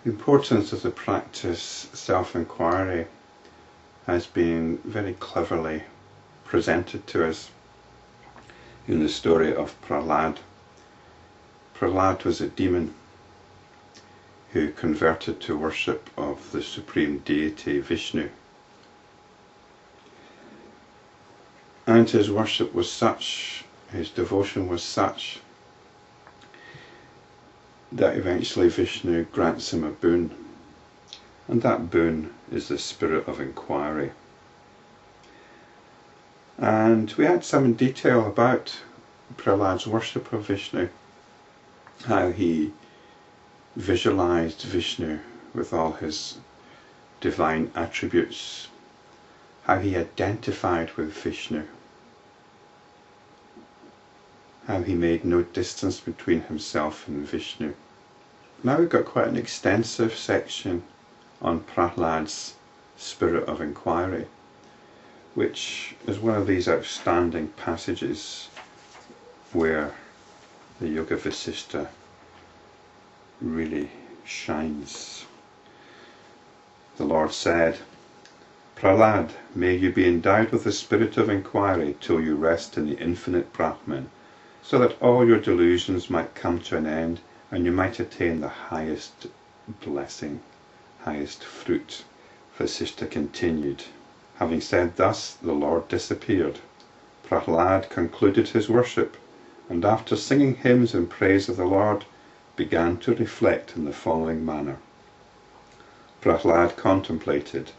The importance of the practice self-enquiry has been very cleverly presented to us in the story of Prahlada. Prahlada was a demon who converted to worship of the supreme deity Visnu. And his worship was such, his devotion was such, that eventually Vishnu grants him a boon. And that boon is the spirit of inquiry. And we had some detail about Prahlada's worship of Vishnu, how he visualized Vishnu with all his divine attributes, how he identified with Vishnu, how he made no distance between himself and Vishnu. Now we've got quite an extensive section on Prahlada's spirit of inquiry, which is one of these outstanding passages where the Yoga Vasishta really shines. The Lord said, "Prahlada, may you be endowed with the spirit of inquiry till you rest in the infinite Brahman, so that all your delusions might come to an end and you might attain the highest blessing, highest fruit." Vasishta continued. Having said thus, the Lord disappeared. Prahlada concluded his worship, and after singing hymns in praise of the Lord, began to reflect in the following manner. Prahlada contemplated.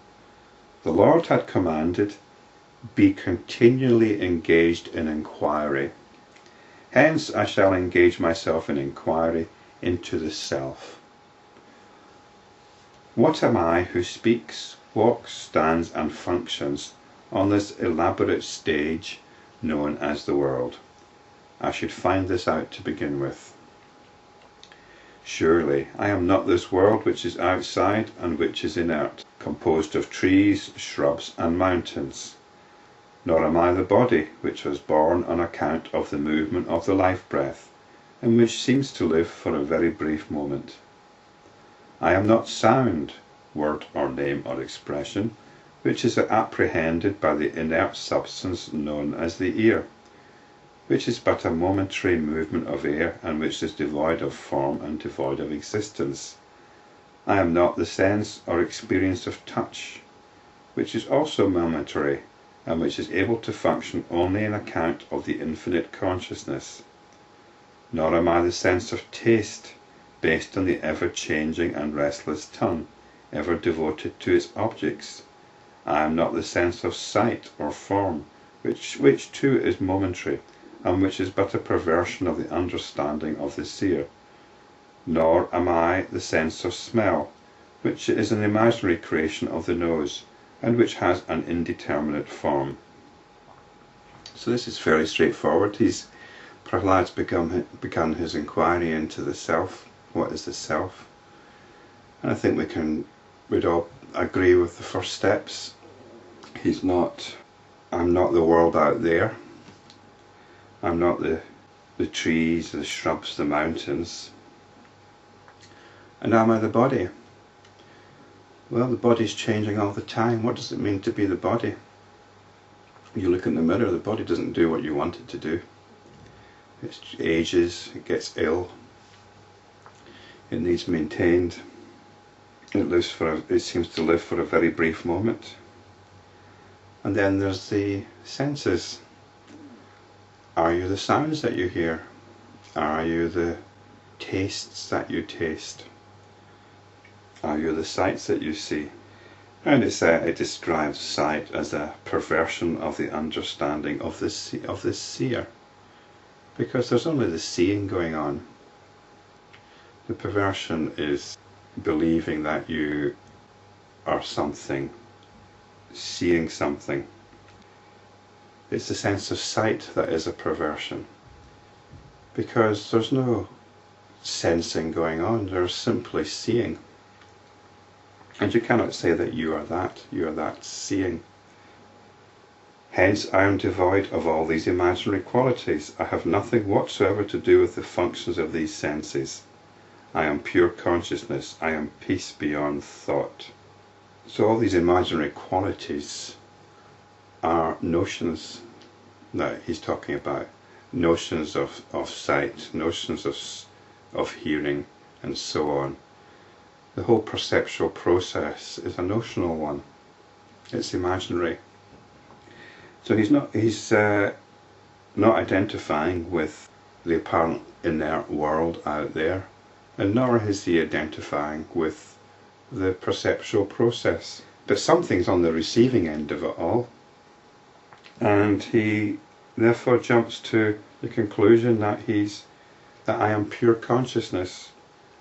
The Lord had commanded, "Be continually engaged in inquiry. Hence I shall engage myself in inquiry into the self. What am I who speaks, walks, stands and functions on this elaborate stage known as the world? I should find this out to begin with. Surely I am not this world which is outside and which is inert, composed of trees, shrubs and mountains. Nor am I the body which was born on account of the movement of the life breath, and which seems to live for a very brief moment. I am not sound, word or name or expression, which is apprehended by the inert substance known as the ear, which is but a momentary movement of air and which is devoid of form and devoid of existence. I am not the sense or experience of touch, which is also momentary and which is able to function only on account of the infinite consciousness. Nor am I the sense of taste, based on the ever-changing and restless tongue, ever devoted to its objects. I am not the sense of sight or form, which too is momentary, and which is but a perversion of the understanding of the seer. Nor am I the sense of smell, which is an imaginary creation of the nose, and which has an indeterminate form." So this is fairly straightforward. Prahlada's begun his inquiry into the self. What is the self? And I think we'd all agree with the first steps. I'm not the world out there. I'm not the trees, the shrubs, the mountains. And am I the body? Well, the body's changing all the time. What does it mean to be the body? You look in the mirror, the body doesn't do what you want it to do. It ages, it gets ill, it needs maintained. It seems to live for a very brief moment. And then there's the senses. Are you the sounds that you hear? Are you the tastes that you taste? Are you the sights that you see? And it describes sight as a perversion of the understanding of the seer, because there's only the seeing going on. The perversion is believing that you are something, seeing something. It's the sense of sight that is a perversion, because there's no sensing going on, there's simply seeing. And you cannot say that you are that seeing. Hence I am devoid of all these imaginary qualities. I have nothing whatsoever to do with the functions of these senses. I am pure consciousness. I am peace beyond thought. So all these imaginary qualities are notions that he's talking about. Notions of sight, notions of hearing, and so on. The whole perceptual process is a notional one. It's imaginary. So he's not identifying with the apparent inert world out there, and nor is he identifying with the perceptual process. But something's on the receiving end of it all, and he therefore jumps to the conclusion that I am pure consciousness.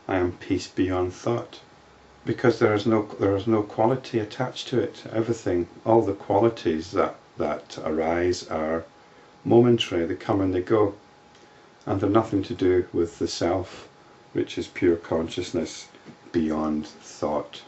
I am peace beyond thought, because there is no quality attached to it. Everything, all the qualities that arise are momentary. They come and they go, and they're nothing to do with the self, which is pure consciousness beyond thought.